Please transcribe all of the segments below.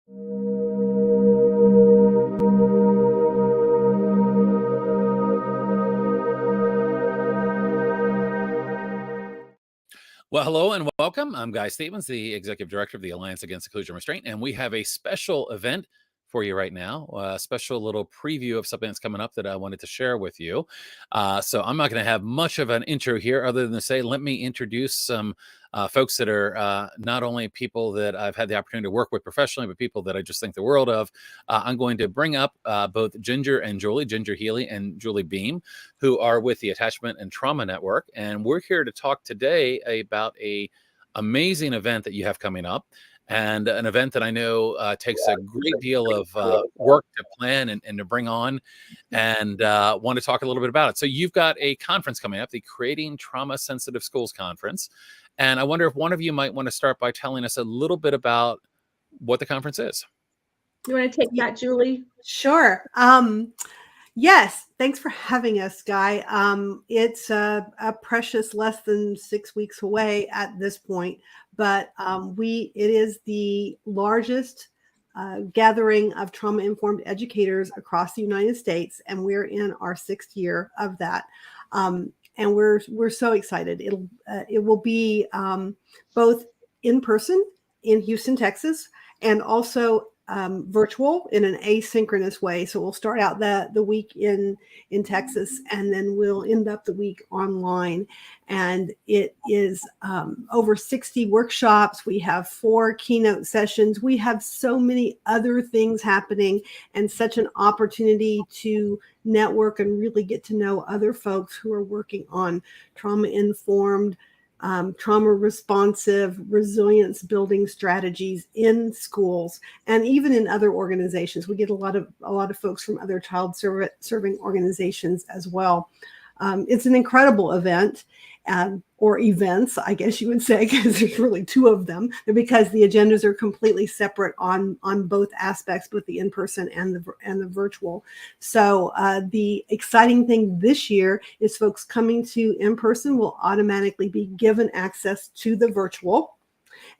Well, hello and welcome. I'm Guy Stevens, the Executive Director of the Alliance Against Seclusion and Restraint, and we have a special event for you right now, a special little preview of something that's coming up that I wanted to share with you. So I'm not going to have much of an intro here other than to say, let me introduce some folks that are not only people that I've had the opportunity to work with professionally, but people that I just think the world of. I'm going to bring up both Ginger and Julie, Ginger Healy and Julie Beem, who are with the Attachment and Trauma Network. And we're here to talk today about a amazing event that you have coming up, and an event that I know takes a great deal of work to plan and to bring on, and want to talk a little bit about it. So you've got a conference coming up, the Creating Trauma Sensitive Schools Conference. And I wonder if one of you might want to start by telling us a little bit about what the conference is. You want to take that, Julie? Sure. Yes, thanks for having us, Guy. It's a precious less than 6 weeks away at this point, but it is the largest gathering of trauma-informed educators across the United States, and we're in our 6th year of that. And we're so excited. It will be both in person in Houston, Texas, and also virtual in an asynchronous way. So we'll start out the week in Texas, and then we'll end up the week online. And it is over 60 workshops. We have 4 keynote sessions. We have so many other things happening, and such an opportunity to network and really get to know other folks who are working on trauma-informed, trauma responsive, resilience building strategies in schools and even in other organizations. We get a lot of folks from other child serving organizations as well. It's an incredible event, or events, I guess you would say, because there's really 2 of them, because the agendas are completely separate on both aspects, both the in-person and the virtual. So the exciting thing this year is folks coming to in-person will automatically be given access to the virtual,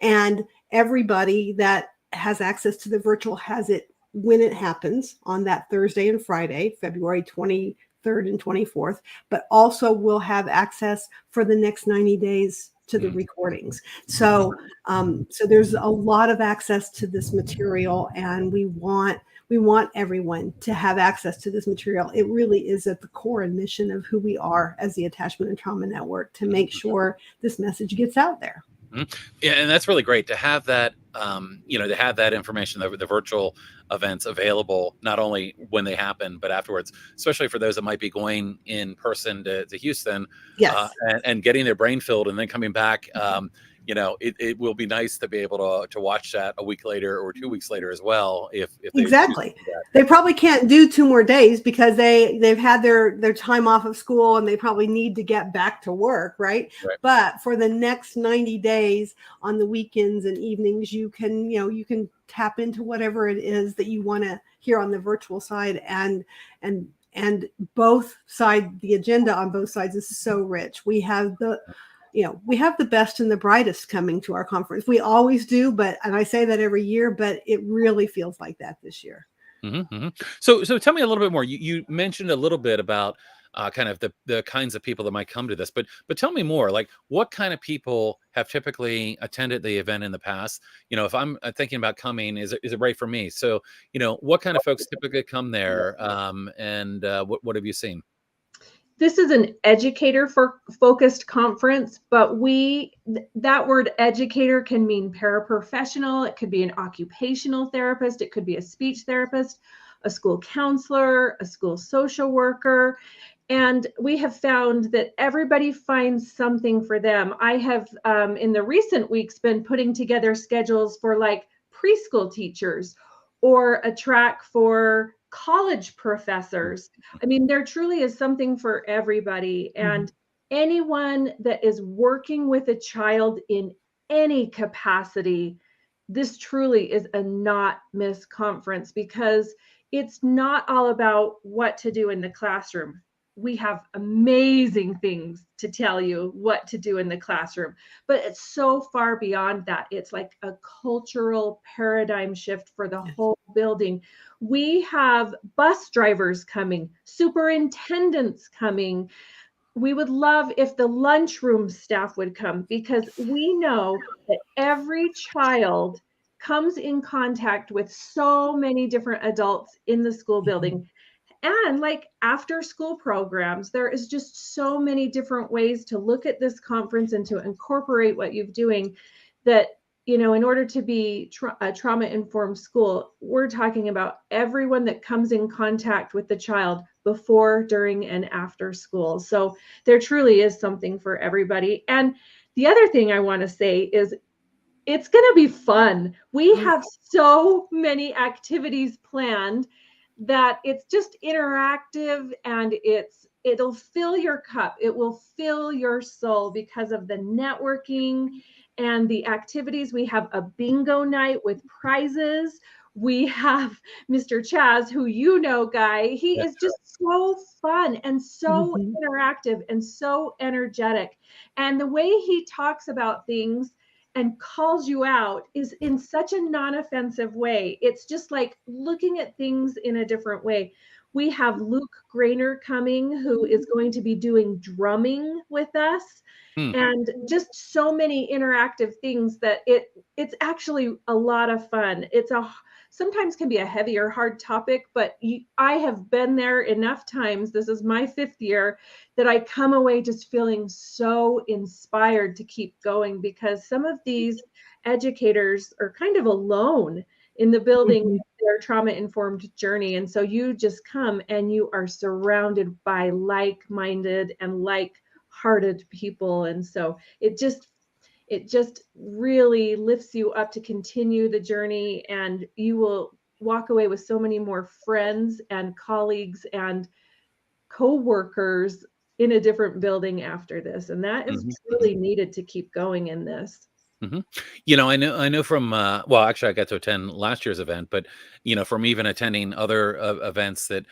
and everybody that has access to the virtual has it when it happens on that Thursday and Friday, February 23rd and 24th, but also will have access for the next 90 days to the recordings. So there's a lot of access to this material, and we want everyone to have access to this material. It really is at the core and mission of who we are as the Attachment and Trauma Network, to make sure this message gets out there. Yeah, and that's really great to have that, to have that information, the virtual events available, not only when they happen, but afterwards, especially for those that might be going in person to Houston, Yes. And getting their brain filled and then coming back. It will be nice to be able to watch that a week later or 2 weeks later as well. If exactly, they probably can't do 2 more days because they've had their time off of school, and they probably need to get back to work, right? But for the next 90 days on the weekends and evenings, you can tap into whatever it is that you want to hear on the virtual side, and both sides. The agenda on both sides is so rich. We have the best and the brightest coming to our conference. We always do, and I say that every year, but it really feels like that this year. Mm-hmm, mm-hmm. So tell me a little bit more. You mentioned a little bit about kind of the kinds of people that might come to this, but tell me more. Like, what kind of people have typically attended the event in the past? If I'm thinking about coming, is it right for me? So what kind of folks typically come there, and what have you seen? This is an educator focused conference, but that word educator can mean paraprofessional. It could be an occupational therapist. It could be a speech therapist, a school counselor, a school social worker. And we have found that everybody finds something for them. I have, in the recent weeks, been putting together schedules for like preschool teachers, or a track for college professors. I mean, there truly is something for everybody. And anyone that is working with a child in any capacity, this truly is a not miss conference, because it's not all about what to do in the classroom. we have amazing things to tell you what to do in the classroom, but it's so far beyond that. It's like a cultural paradigm shift for the whole building. We have bus drivers coming, superintendents coming. We would love if the lunchroom staff would come, because we know that every child comes in contact with so many different adults in the school building. And like after school programs, there is just so many different ways to look at this conference and to incorporate what you're doing, that, you know, in order to be a trauma-informed school, we're talking about everyone that comes in contact with the child before, during, and after school. So there truly is something for everybody. And the other thing I want to say is it's going to be fun. We have so many activities planned that it's just interactive, and it'll fill your cup. It will fill your soul because of the networking and the activities. We have a bingo night with prizes. We have Mr. Chaz, who you know, Guy. He is just so fun and so interactive and so energetic. And the way he talks about things and calls you out is in such a non-offensive way. It's just like looking at things in a different way. We have Luke Grainer coming, who is going to be doing drumming with us, and just so many interactive things that it's actually a lot of fun. It's sometimes can be a heavy or hard topic, but I have been there enough times. This is my 5th year that I come away just feeling so inspired to keep going, because some of these educators are kind of alone in the building their trauma-informed journey. And so you just come and you are surrounded by like-minded and like-hearted people. And so it just really lifts you up to continue the journey, and you will walk away with so many more friends and colleagues and co-workers in a different building after this. And that is truly needed to keep going in this. You know, I know from, well, actually I got to attend last year's event, but, you know, from even attending other events that,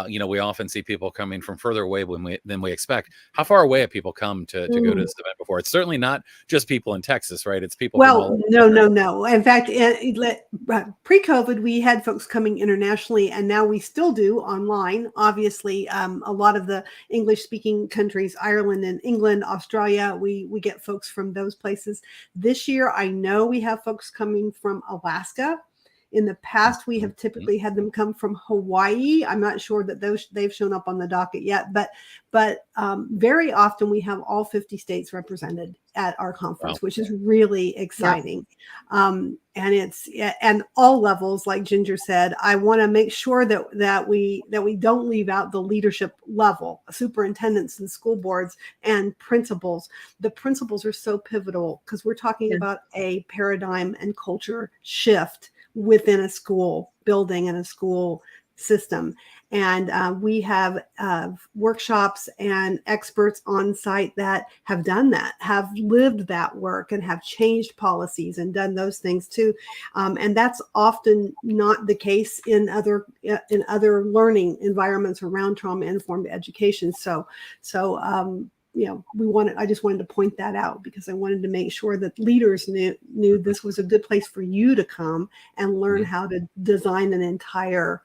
you know, we often see people coming from further away than we expect. How far away have people come to go to this event before? It's certainly not just people in Texas, right? It's people from all over. No. In fact, pre-COVID, we had folks coming internationally, and now we still do online. Obviously, a lot of the English-speaking countries, Ireland and England, Australia, we get folks from those places. This year, I know we have folks coming from Alaska. In the past, we have typically had them come from Hawaii. I'm not sure that they've shown up on the docket yet, but very often we have all 50 states represented at our conference, which is really exciting. And all levels, like Ginger said. I want to make sure that we don't leave out the leadership level, superintendents and school boards and principals. The principals are so pivotal, because we're talking about a paradigm and culture shift within a school building and a school system. And we have workshops and experts on site that have done that, have lived that work, and have changed policies and done those things too. And that's often not the case in other learning environments around trauma-informed education. So you know, I just wanted to point that out, because I wanted to make sure that leaders knew this was a good place for you to come and learn how to design an entire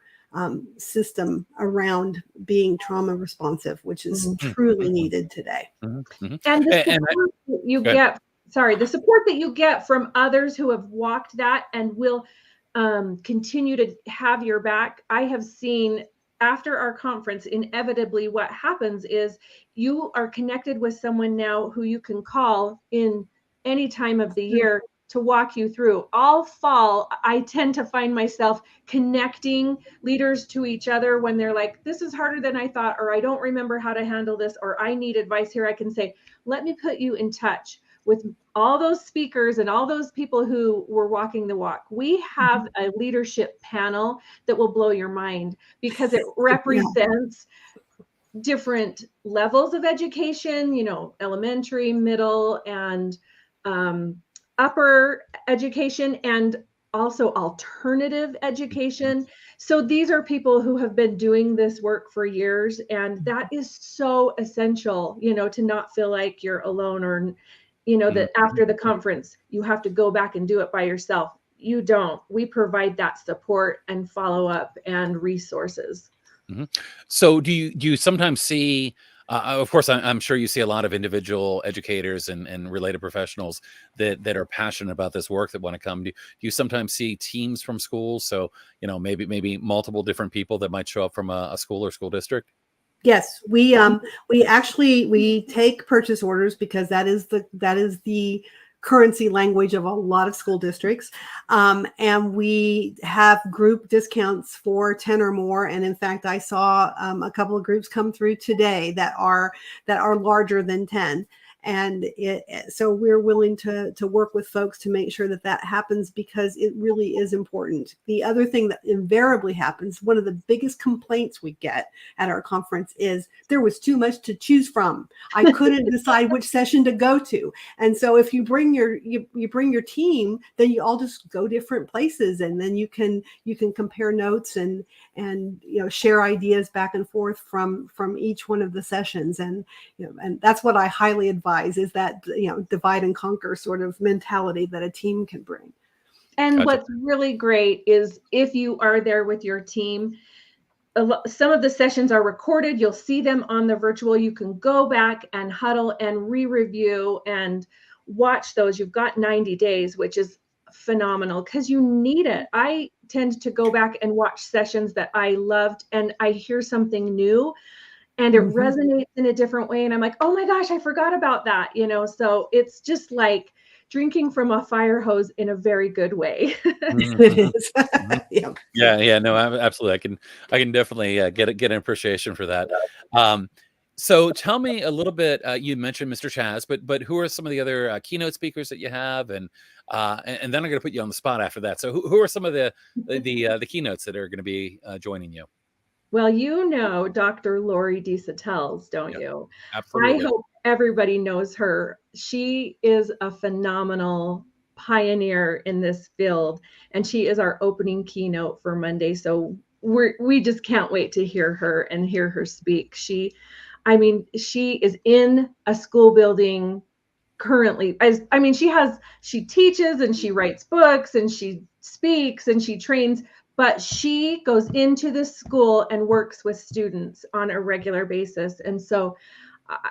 system around being trauma responsive, which is truly needed today. And the support that you get, the support that you get from others who have walked that and will continue to have your back. I have seen after our conference, inevitably what happens is you are connected with someone now who you can call in any time of the year to walk you through. All fall, I tend to find myself connecting leaders to each other when they're like, this is harder than I thought, or I don't remember how to handle this, or I need advice here. I can say, let me put you in touch with all those speakers and all those people who were walking the walk. We have a leadership panel that will blow your mind, because it represents different levels of education, you know, elementary, middle, and upper education. And also alternative education. So these are people who have been doing this work for years, and that is so essential, to not feel like you're alone, or, that after the conference, you have to go back and do it by yourself. You don't. We provide that support and follow up and resources. So do you sometimes see, of course, I'm sure you see a lot of individual educators and related professionals that are passionate about this work that want to come. Do you sometimes see teams from schools? So, maybe multiple different people that might show up from a school or school district? Yes, we actually we take purchase orders because that is the currency language of a lot of school districts, and we have group discounts for 10 or more. And in fact, I saw a couple of groups come through today that are larger than 10. And so we're willing to work with folks to make sure that happens, because it really is important. The other thing that invariably happens, one of the biggest complaints we get at our conference, is there was too much to choose from. I couldn't decide which session to go to. And so if you bring your team, then you all just go different places, and then you can compare notes and share ideas back and forth from each one of the sessions. And and that's what I highly advise, is that divide and conquer sort of mentality that a team can bring. And Gotcha. what's really great is if you are there with your team, some of the sessions are recorded. You'll see them on the virtual. You can go back and huddle and re-review and watch those. You've got 90 days, which is phenomenal, because you need it. I tend to go back and watch sessions that I loved, and I hear something new, and it resonates in a different way. And I'm like, oh my gosh, I forgot about that. So it's just like drinking from a fire hose in a very good way. It is. Yeah, no, absolutely. I can definitely get an appreciation for that. So tell me a little bit. You mentioned Mr. Chaz, but who are some of the other keynote speakers that you have, and then I'm going to put you on the spot after that. So who are some of the keynotes that are going to be joining you? Well, Dr. Lori DeSatels, don't you? Absolutely. I hope everybody knows her. She is a phenomenal pioneer in this field, and she is our opening keynote for Monday. So we just can't wait to hear her and hear her speak. She is in a school building currently. She teaches and she writes books and she speaks and she trains, but she goes into the school and works with students on a regular basis. And so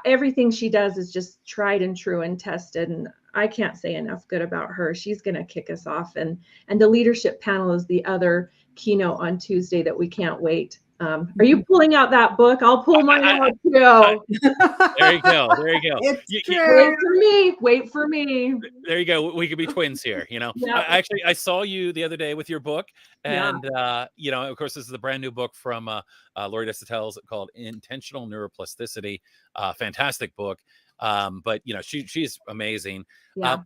everything she does is just tried and true and tested. And I can't say enough good about her. She's going to kick us off. And the leadership panel is the other keynote on Tuesday that we can't wait. Are you pulling out that book? I'll pull mine out too. There you go. It's true. Wait for me. There you go. We could be twins here. Yeah. I saw you the other day with your book, and of course, this is the brand new book from Lori DeSatels called Intentional Neuroplasticity. Fantastic book. But she's amazing. Yeah.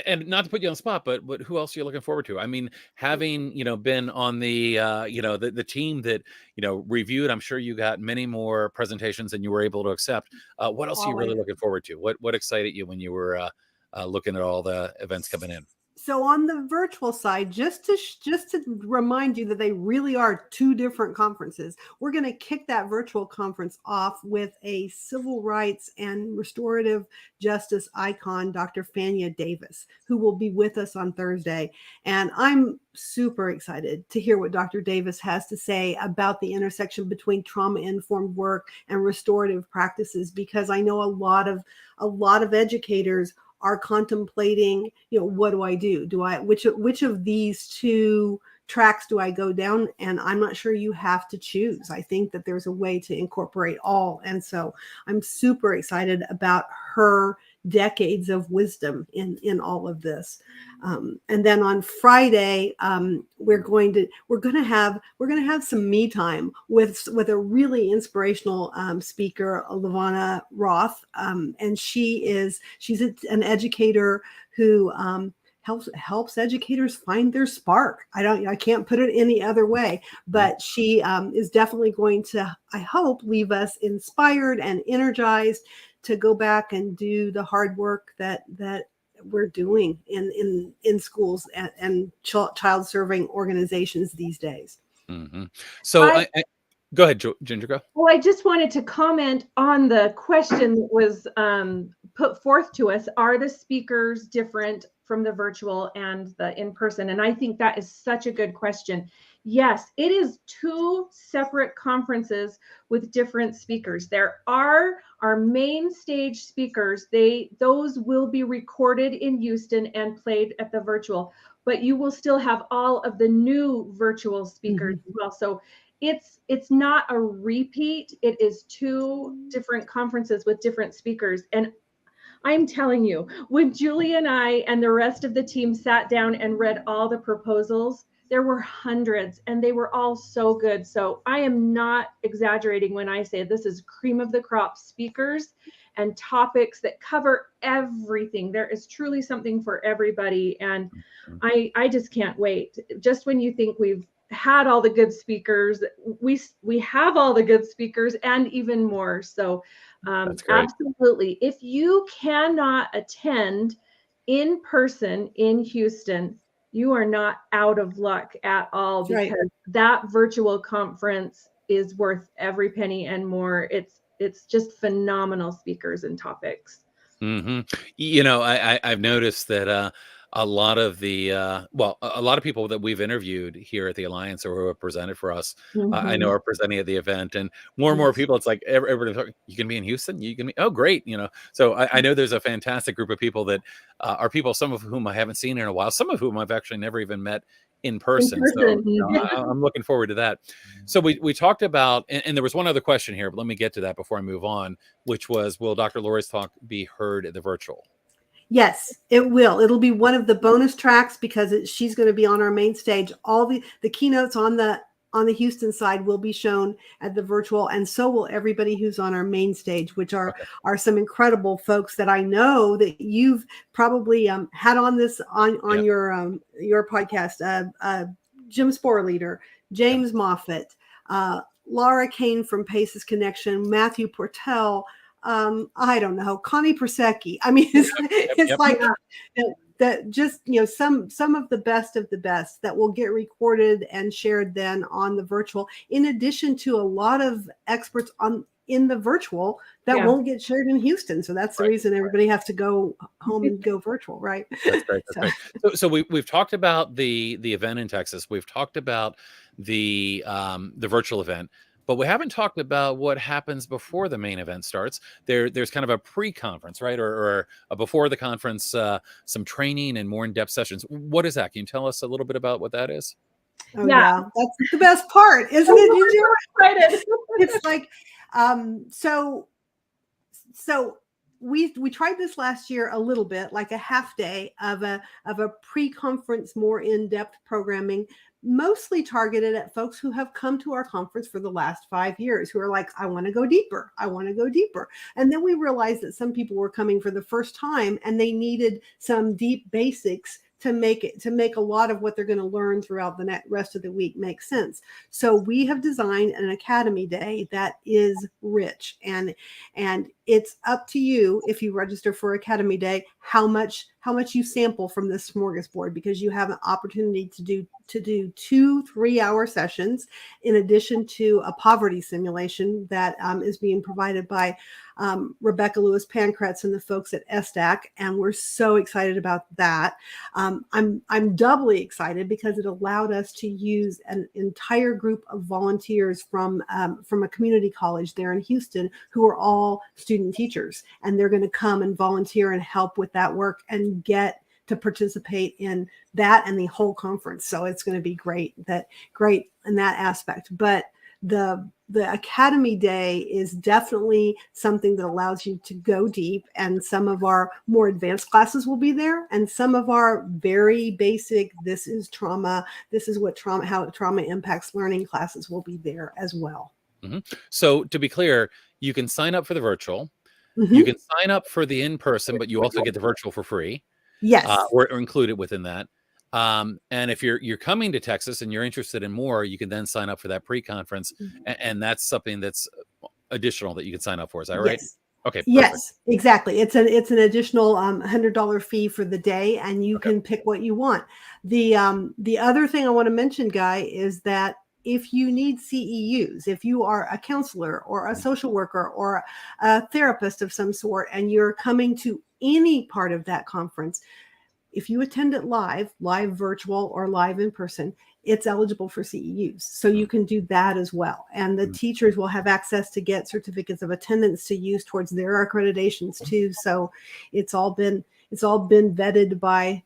And not to put you on the spot, but who else are you looking forward to? I mean, having been on the the team that reviewed, I'm sure you got many more presentations than you were able to accept. What else are you really looking forward to? What excited you when you were looking at all the events coming in? So on the virtual side, just to remind you that they really are two different conferences, we're going to kick that virtual conference off with a civil rights and restorative justice icon, Dr. Fania Davis, who will be with us on Thursday. And I'm super excited to hear what Dr. Davis has to say about the intersection between trauma-informed work and restorative practices, because I know a lot of educators are contemplating, what do I do? Which of these two tracks do I go down? And I'm not sure you have to choose. I think that there's a way to incorporate all. And so I'm super excited about her decades of wisdom in all of this. And then on Friday, we're going to have some me time with a really inspirational speaker, Lavana Roth, and she's an educator who helps educators find their spark. I can't put it any other way, but she is definitely going to, I hope, leave us inspired and energized to go back and do the hard work that we're doing in schools and child serving organizations these days. So go ahead, Ginger, go. Well, I just wanted to comment on the question that was put forth to us. Are the speakers different from the virtual and the in-person? And I think that is such a good question. Yes, it is two separate conferences with different speakers. There are our main stage speakers. Those will be recorded in Houston and played at the virtual, but you will still have all of the new virtual speakers as well. So it's not a repeat. It is two different conferences with different speakers. And I'm telling you, when Julie and I and the rest of the team sat down and read all the proposals, there were hundreds and they were all so good. So I am not exaggerating when I say this is cream of the crop speakers and topics that cover everything. There is truly something for everybody. And I just can't wait. Just when you think we've had all the good speakers, we have all the good speakers and even more. So absolutely, if you cannot attend in person in Houston, you are not out of luck at all, because that virtual conference is worth every penny and more. It's just phenomenal speakers and topics. You know, I've noticed that a lot of the a lot of people that we've interviewed here at the Alliance or who have presented for us, I know are presenting at the event, and more people. It's like everybody talking, you can be in Houston, you can be, oh great, you know. So I know there's a fantastic group of people that are people, some of whom I haven't seen in a while, some of whom I've actually never even met in person. So you know, I'm looking forward to that. So we talked about, and there was one other question here, but let me get to that before I move on, which was, will Dr. Lori's talk be heard at the virtual? Yes, it will. It'll be one of the bonus tracks because she's going to be on our main stage. All the keynotes on the Houston side will be shown at the virtual, and so will everybody who's on our main stage, which are some incredible folks that I know that you've probably had on this on your podcast. Jim Sporleader, James Moffitt, Laura Kane from Paces Connection, Matthew Portell. I don't know, Connie Persecki. I mean, it's like that just, you know, some of the best that will get recorded and shared then on the virtual, in addition to a lot of experts in the virtual that won't get shared in Houston. So that's the reason everybody has to go home and go virtual, right? That's great. That's great. So we've talked about the event in Texas. We've talked about the virtual event. But we haven't talked about what happens before the main event starts. There's kind of a pre-conference, right? Or a before the conference, some training and more in-depth sessions. What is that? Can you tell us a little bit about what that is? Oh, yeah. That's the best part, isn't it? It's like, so we tried this last year a little bit, like a half day of a pre-conference, more in-depth programming, mostly targeted at folks who have come to our conference for the last 5 years, who are like, I want to go deeper. I want to go deeper. And then we realized that some people were coming for the first time and they needed some deep basics to make a lot of what they're going to learn throughout the rest of the week make sense. So we have designed an Academy Day that is rich, and it's up to you, if you register for Academy Day, how much you sample from this smorgasbord, because you have an opportunity to do 2 3-hour sessions in addition to a poverty simulation that is being provided by Rebecca Lewis Pankratz and the folks at SDAC, and we're so excited about that. I'm doubly excited because it allowed us to use an entire group of volunteers from a community college there in Houston who are all student teachers, and they're going to come and volunteer and help with that work and get to participate in that and the whole conference. So it's going to be great in that aspect. But the Academy Day is definitely something that allows you to go deep, and some of our more advanced classes will be there, and some of our very basic, this is trauma, this is what how trauma impacts learning classes will be there as well. So to be clear, you can sign up for the virtual, you can sign up for the in-person, but you also get the virtual for free. Yes. Or included within that. And if you're coming to Texas and you're interested in more, you can then sign up for that pre-conference. And that's something that's additional that you can sign up for. Is that right? Okay, perfect. Yes, exactly. It's an additional $100 fee for the day, and you Okay. can pick what you want. The other thing I want to mention, Guy, is that if you need CEUs, if you are a counselor or a social worker or a therapist of some sort, and you're coming to any part of that conference, if you attend it live virtual or live in person, it's eligible for CEUs. So you can do that as well. And the teachers will have access to get certificates of attendance to use towards their accreditations too. So it's all been vetted by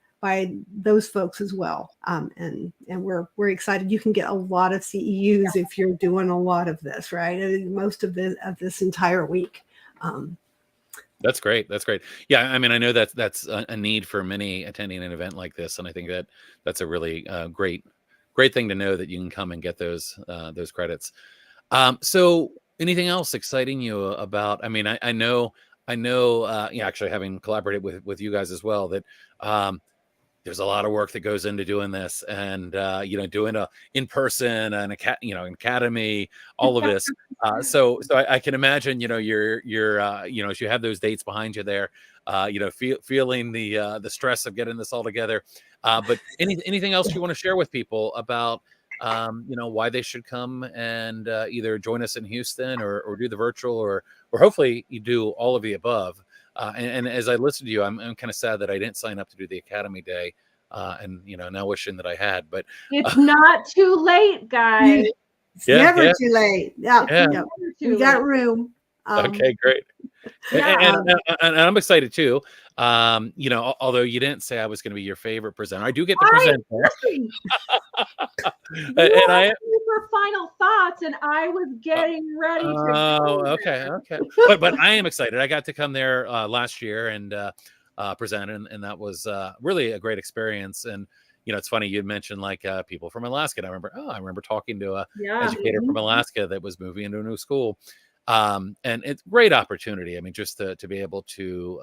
those folks as well. And we're excited. You can get a lot of CEUs if you're doing a lot of this, right? Most of this entire week. That's great. That's great. Yeah, I mean, I know that's a need for many attending an event like this, and I think that's a really great thing to know that you can come and get those credits. So anything else exciting you about? I mean, I know, actually having collaborated with you guys as well, that there's a lot of work that goes into doing this, and doing a in person and an academy, all of this. So I can imagine, you're as you have those dates behind you there, feeling the stress of getting this all together. But anything else you want to share with people about why they should come and either join us in Houston or do the virtual or hopefully you do all of the above. And as I listen to you, I'm kind of sad that I didn't sign up to do the Academy Day, and now wishing that I had. But It's not too late, guys. It's Yeah, never yeah. too late. Yeah, Yeah. yeah. Never too We got late. room. Okay, great. Yeah. And I'm excited too. Although you didn't say I was going to be your favorite presenter, I do get to I present there. listen, you And I asked me for final thoughts, and I was getting ready to Oh, go okay, there. okay. But I am excited. I got to come there last year and present, and that was really a great experience. And it's funny you mentioned like people from Alaska. And I remember talking to a Yeah. educator from Alaska that was moving into a new school. And it's a great opportunity. I mean, just to be able to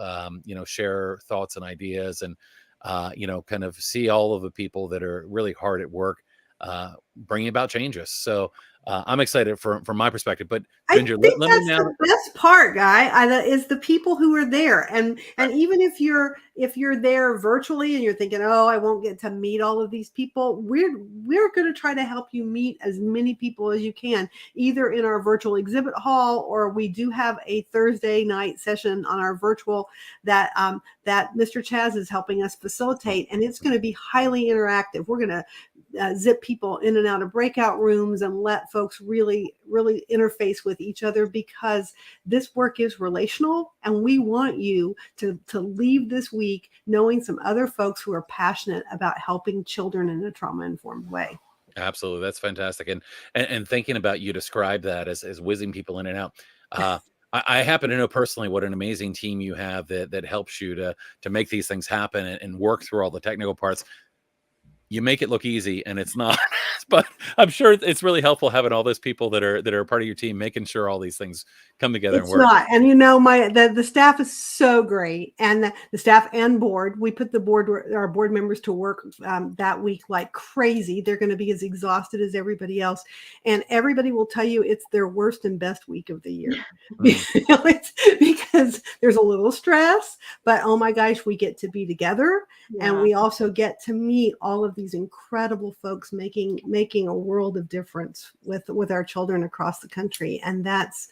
share thoughts and ideas, and kind of see all of the people that are really hard at work bringing about changes. So I'm excited from my perspective. But I Ginger, think let me that's now. the best part, is the people who are there, and even if you're there virtually and you're thinking, oh, I won't get to meet all of these people, we're going to try to help you meet as many people as you can, either in our virtual exhibit hall, or we do have a Thursday night session on our virtual that Mr. Chaz is helping us facilitate, and it's going to be highly interactive. We're going to zip people in and out of breakout rooms and let folks really interface with each other, because this work is relational, and we want you to leave this week knowing some other folks who are passionate about helping children in a trauma-informed way. Absolutely, that's fantastic. And thinking about you describe that as whizzing people in and out. I happen to know personally what an amazing team you have that helps you to make these things happen and work through all the technical parts. You make it look easy, and it's not. But I'm sure it's really helpful having all those people that are part of your team, making sure all these things come together and It's work. not. And the staff is so great, and the staff and board, we put our board members to work that week like crazy. They're going to be as exhausted as everybody else, and everybody will tell you it's their worst and best week of the year. It's because there's a little stress, but oh my gosh, we get to be together, and we also get to meet all of these incredible folks making a world of difference with our children across the country. And that's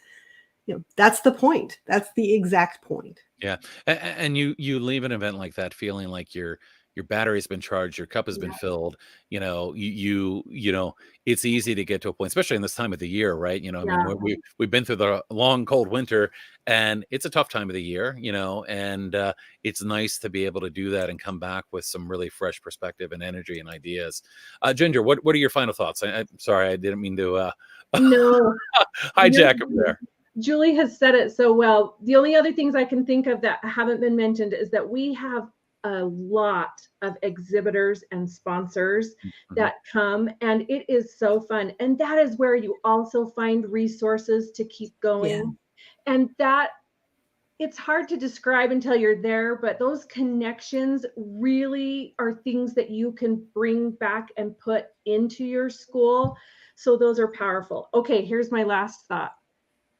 the point. That's the exact point. Yeah. And you leave an event like that feeling like your battery's been charged, your cup has been filled. It's easy to get to a point, especially in this time of the year, right? I mean, we've been through the long cold winter, and it's a tough time of the year, and it's nice to be able to do that and come back with some really fresh perspective and energy and ideas. Ginger, what are your final thoughts? I'm sorry, I didn't mean to No. hijack them there. Julie has said it so well. The only other things I can think of that haven't been mentioned is that we have a lot of exhibitors and sponsors that come, and it is so fun. And that is where you also find resources to keep going. And that it's hard to describe until you're there, but those connections really are things that you can bring back and put into your school. So those are powerful. Okay, here's my last thought.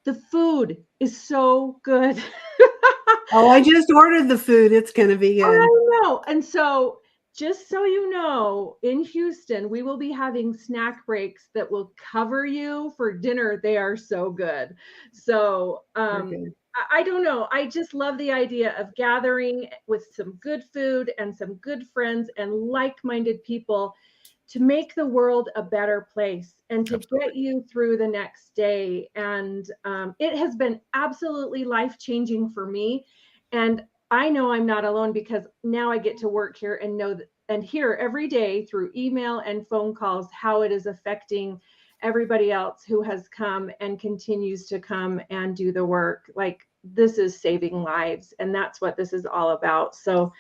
The food is so good. Oh, I just ordered the food. It's going to be good. I know. And so, just so you know, in Houston, we will be having snack breaks that will cover you for dinner. They are so good. So, Okay. I don't know. I just love the idea of gathering with some good food and some good friends and like-minded people to make the world a better place and to Absolutely. get you through the next day. And it has been absolutely life-changing for me. And I know I'm not alone because now I get to work here and know that and hear every day through email and phone calls how it is affecting everybody else who has come and continues to come and do the work. Like, this is saving lives, and that's what this is all about. So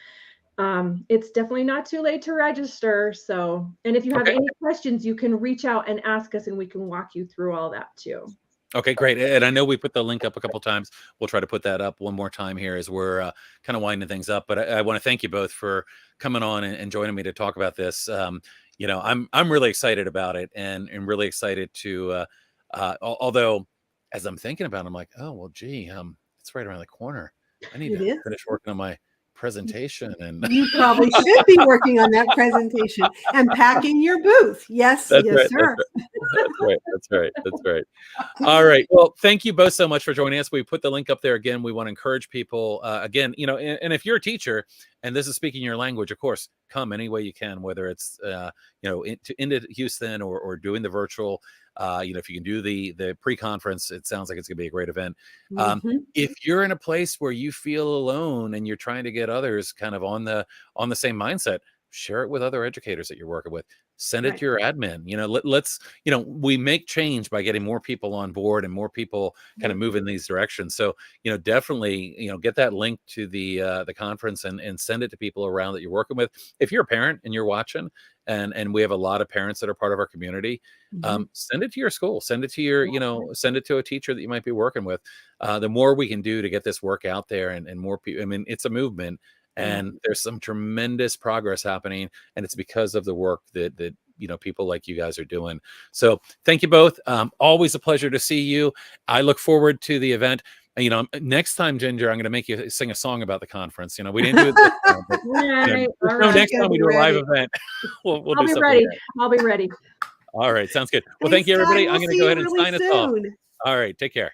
it's definitely not too late to register. So, and if you have Okay. any questions, you can reach out and ask us, and we can walk you through all that too. Okay, great. And I know we put the link up a couple times. We'll try to put that up one more time here as we're kind of winding things up. But I want to thank you both for coming on and joining me to talk about this. I'm really excited about it and really excited to. Although, as I'm thinking about it, I'm like, oh well, gee, it's right around the corner. I need It to is. finish working on my presentation and You probably should be working on that presentation and packing your booth. Yes, that's yes, right. sir. That's right. That's right. That's right. All right. Well, thank you both so much for joining us. We put the link up there again. We want to encourage people again, and if you're a teacher and this is speaking your language, of course, come any way you can, whether it's, into Houston or doing the virtual, if you can do the pre-conference, it sounds like it's going to be a great event. Mhm. If you're in a place where you feel alone and you're trying to get others kind of on the same mindset, share it with other educators that you're working with. Send it Right. to your admin. Let's we make change by getting more people on board and more people kind of move in these directions. So definitely get that link to the conference and send it to people around that you're working with. If you're a parent and you're watching, and we have a lot of parents that are part of our community, Mhm. send it to your school, send it to your send it to a teacher that you might be working with. The more we can do to get this work out there and more people, I mean, it's a movement. Yeah. And there's some tremendous progress happening, and it's because of the work that people like you guys are doing. So thank you both. Always a pleasure to see you. I look forward to the event. Next time, Ginger, I'm going to make you sing a song about the conference. We didn't do it this time, but Right. All no, right. next She's time gonna we be do a live ready. event, we'll I'll do be something ready. there. I'll be ready. All right, sounds good. Well, thank Thanks, you, guys. everybody. We'll I'm going to see go you ahead and really sign us off. soon. All right, take care.